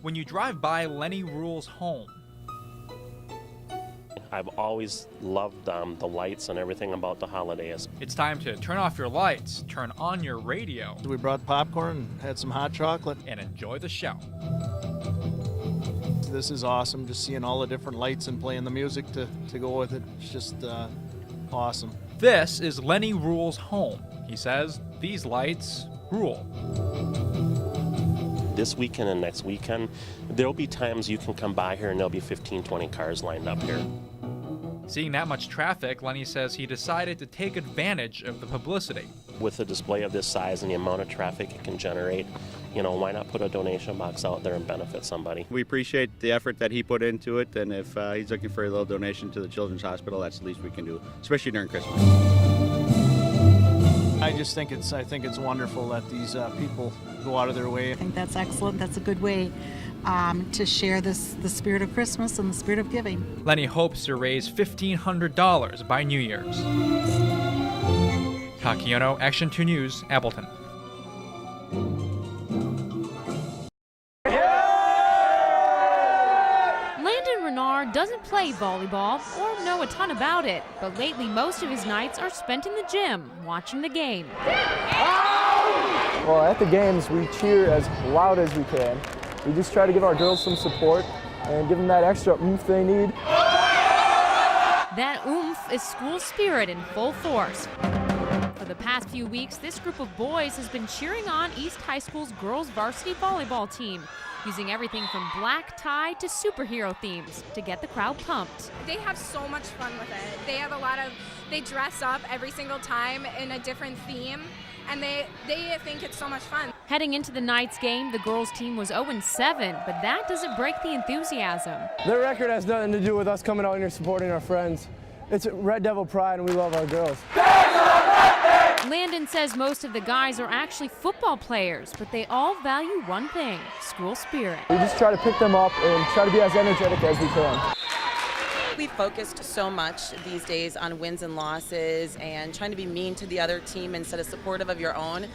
when you drive by Lenny Rule's home. I've always loved the lights and everything about the holidays. It's time to turn off your lights, turn on your radio, We brought popcorn, had some hot chocolate. and enjoy the show. This is awesome, just seeing all the different lights and playing the music to go with it. It's just awesome. This is Lenny Rule's home. He says these lights rule. This weekend and next weekend, there'll be times you can come by here and there'll be 15, 20 cars lined up here. Seeing that much traffic, Lenny says he decided to take advantage of the publicity. With a display of this size and the amount of traffic it can generate, why not put a donation box out there and benefit somebody? We appreciate the effort that he put into it, and if he's looking for a little donation to the Children's Hospital, that's the least we can do, especially during Christmas. I think it's wonderful that these people go out of their way. I think that's excellent. That's a good way to share the spirit of Christmas and the spirit of giving. Lenny hopes to raise $1,500 by New Year's. Takiono, Action 2 News, Appleton. Landon Renard doesn't play volleyball or know a ton about it, but lately most of his nights are spent in the gym watching the game. Well, at the games, we cheer as loud as we can. We just try to give our girls some support and give them that extra oomph they need. That oomph is school spirit in full force. For the past few weeks, this group of boys has been cheering on East High School's girls varsity volleyball team, using everything from black tie to superhero themes to get the crowd pumped. They have so much fun with it. They dress up every single time in a different theme, and they think it's so much fun. Heading into the night's game, the girls' team was 0-7, but that doesn't break the enthusiasm. Their record has nothing to do with us coming out here supporting our friends. It's Red Devil pride, and we love our girls. Landon says most of the guys are actually football players, but they all value one thing: school spirit. We just try to pick them up and try to be as energetic as we can. We've focused so much these days on wins and losses and trying to be mean to the other team instead of supportive of your own.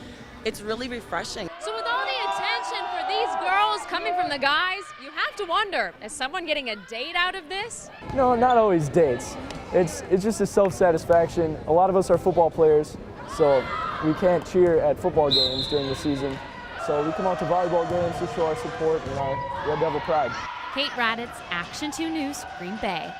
It's really refreshing. So with all the attention for these girls coming from the guys, you have to wonder, is someone getting a date out of this? No, not always dates. It's just a self-satisfaction. A lot of us are football players, so we can't cheer at football games during the season. So we come out to volleyball games to show our support and our Red Devil pride. Kate Raditz, Action 2 News, Green Bay.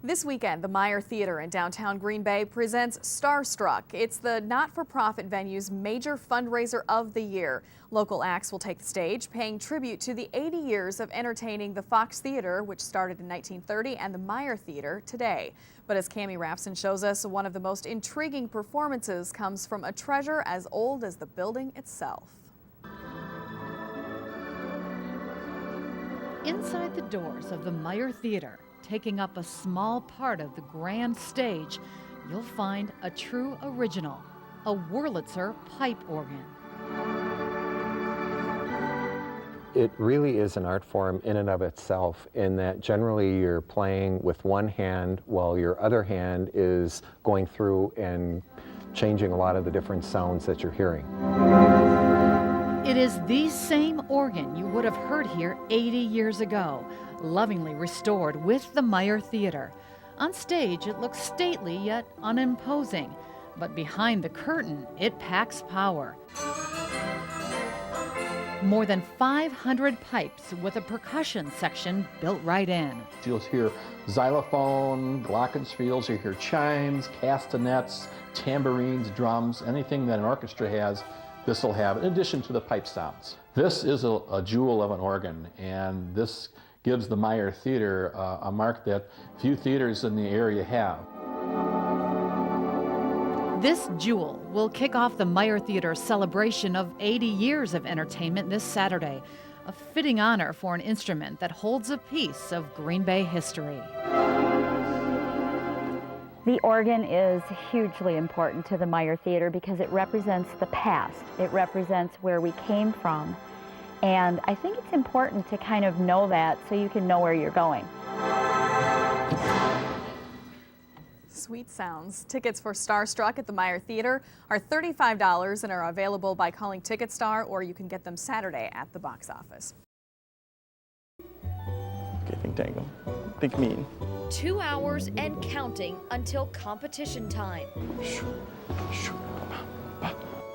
This weekend, the Meyer Theater in downtown Green Bay presents Starstruck. It's the not-for-profit venue's major fundraiser of the year. Local acts will take the stage, paying tribute to the 80 years of entertaining the Fox Theater, which started in 1930, and the Meyer Theater today. But as Cammie Rapson shows us, one of the most intriguing performances comes from a treasure as old as the building itself. Inside the doors of the Meyer Theater, taking up a small part of the grand stage, you'll find a true original, a Wurlitzer pipe organ. It really is an art form in and of itself, in that generally you're playing with one hand while your other hand is going through and changing a lot of the different sounds that you're hearing. It is the same organ you would have heard here 80 years ago, lovingly restored with the Meyer Theater. On stage, it looks stately yet unimposing, but behind the curtain, it packs power. More than 500 pipes with a percussion section built right in. You'll hear xylophone, glockenspiels, you'll hear chimes, castanets, tambourines, drums, anything that an orchestra has, this will have, in addition to the pipe sounds. This is a jewel of an organ, and this gives the Meyer Theater a mark that few theaters in the area have. This jewel will kick off the Meyer Theater's celebration of 80 years of entertainment this Saturday, a fitting honor for an instrument that holds a piece of Green Bay history. The organ is hugely important to the Meyer Theater because it represents the past. It represents where we came from. And I think it's important to kind of know that so you can know where you're going. sweet sounds. Tickets for Starstruck at the Meyer Theater are $35 and are available by calling TicketStar, or you can get them Saturday at the box office. Okay, think tango. Think mean. 2 hours and counting until competition time.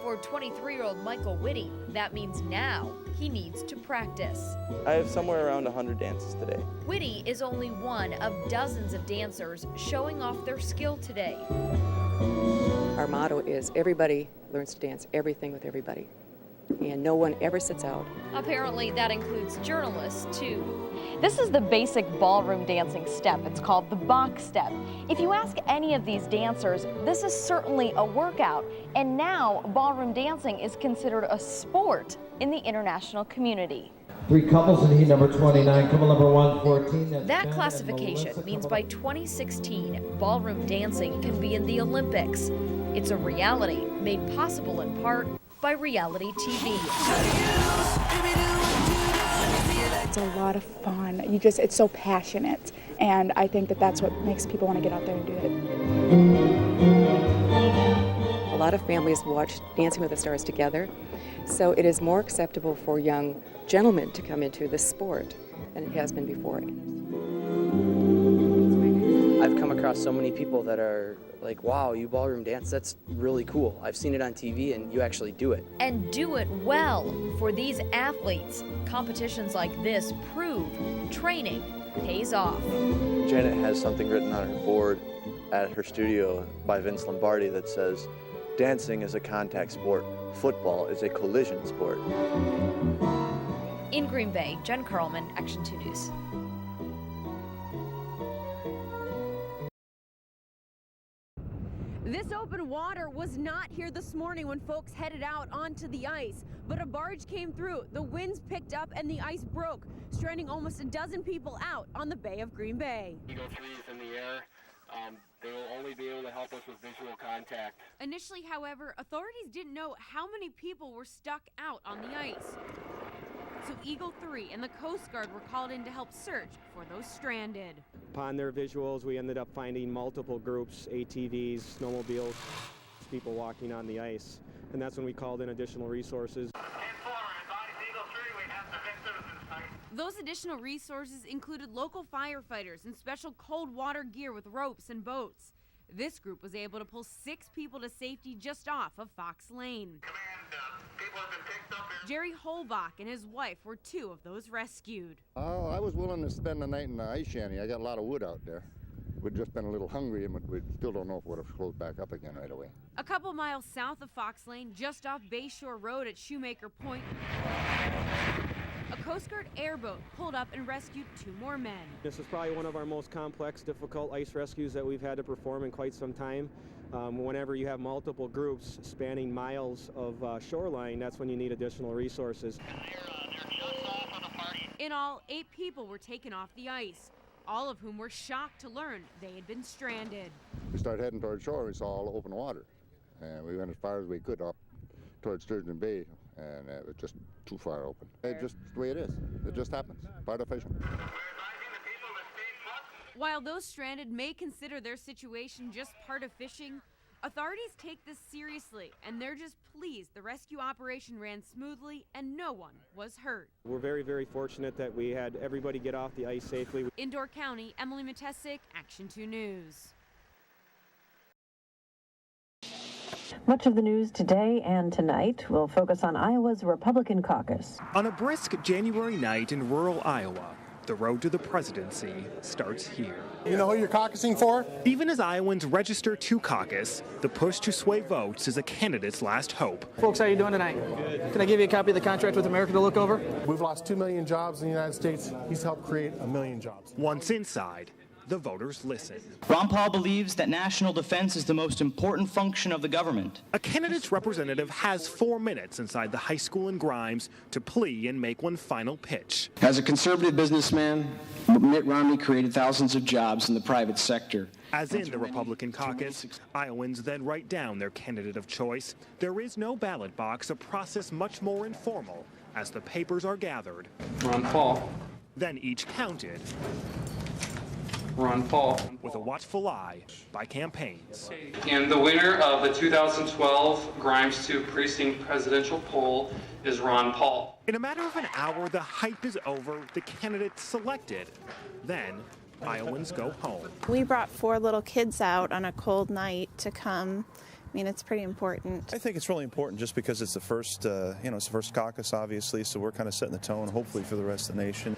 For 23-year-old Michael Whitty, that means now he needs to practice. I have somewhere around 100 dances today. Whitty is only one of dozens of dancers showing off their skill today. Our motto is everybody learns to dance everything with everybody, and no one ever sits out. Apparently that includes journalists too. This is the basic ballroom dancing step. It's called the box step. If you ask any of these dancers, this is certainly a workout. And now ballroom dancing is considered a sport in the international community. 3 couples in heat number 29, couple number 114. That classification means by 2016, ballroom dancing can be in the Olympics. It's a reality made possible in part by reality TV. It's a lot of fun. It's so passionate, and I think that that's what makes people want to get out there and do it. A lot of families watch Dancing with the Stars together, so it is more acceptable for young gentlemen to come into this sport than it has been before. I've come across so many people that are like, wow, you ballroom dance, that's really cool. I've seen it on TV and you actually do it. And do it well. For these athletes, competitions like this prove training pays off. Janet has something written on her board at her studio by Vince Lombardi that says, dancing is a contact sport. Football is a collision sport. In Green Bay, Jen Carlman, Action 2 News. This open water was not here this morning when folks headed out onto the ice, but a barge came through, the winds picked up, and the ice broke, stranding almost a dozen people out on the Bay of Green Bay. Eagle 3 is in the air. They will only be able to help us with visual contact. Initially, however, authorities didn't know how many people were stuck out on the ice. So Eagle 3 and the Coast Guard were called in to help search for those stranded. Upon their visuals, we ended up finding multiple groups, ATVs, snowmobiles, people walking on the ice. And that's when we called in additional resources. Those additional resources included local firefighters and special cold water gear with ropes and boats. This group was able to pull 6 people to safety just off of Fox Lane. Jerry Holbach and his wife were 2 of those rescued. Oh, I was willing to spend the night in the ice shanty. I got a lot of wood out there. We'd just been a little hungry, and we still don't know if it would have closed back up again right away. A couple miles south of Fox Lane, just off Bayshore Road at Shoemaker Point, a Coast Guard airboat pulled up and rescued 2 more men. This is probably one of our most complex, difficult ice rescues that we've had to perform in quite some time. Whenever you have multiple groups spanning miles of shoreline, that's when you need additional resources. In all, 8 people were taken off the ice, all of whom were shocked to learn they had been stranded. We started heading toward shore, and we saw all open water. And we went as far as we could up towards Sturgeon Bay, and it was just too far open. It's just the way it is. It just happens. Part of fishing. While those stranded may consider their situation just part of fishing, authorities take this seriously, and they're just pleased the rescue operation ran smoothly and no one was hurt. We're very, very fortunate that we had everybody get off the ice safely. In Door County, Emily Matesic, Action 2 News. Much of the news today and tonight will focus on Iowa's Republican caucus. On a brisk January night in rural Iowa, the road to the presidency starts here. You know who you're caucusing for? Even as Iowans register to caucus, the push to sway votes is a candidate's last hope. Folks, how are you doing tonight? Can I give you a copy of the contract with America to look over? We've lost 2 million jobs in the United States. He's helped create 1 million jobs. Once inside, the voters listen. Ron Paul believes that national defense is the most important function of the government. A candidate's representative has 4 minutes inside the high school in Grimes to plea and make one final pitch. As a conservative businessman, Mitt Romney created thousands of jobs in the private sector. As in the Republican caucus, Iowans then write down their candidate of choice. There is no ballot box, a process much more informal as the papers are gathered. Ron Paul. Then each counted Ron Paul. With a watchful eye by campaigns. And the winner of the 2012 Grimes 2 Precinct presidential poll is Ron Paul. In a matter of an hour, the hype is over, the candidates selected. Then, Iowans go home. We brought 4 little kids out on a cold night to come. I mean, it's pretty important. I think it's really important just because it's the first, it's the first caucus, obviously, so we're kind of setting the tone, hopefully, for the rest of the nation.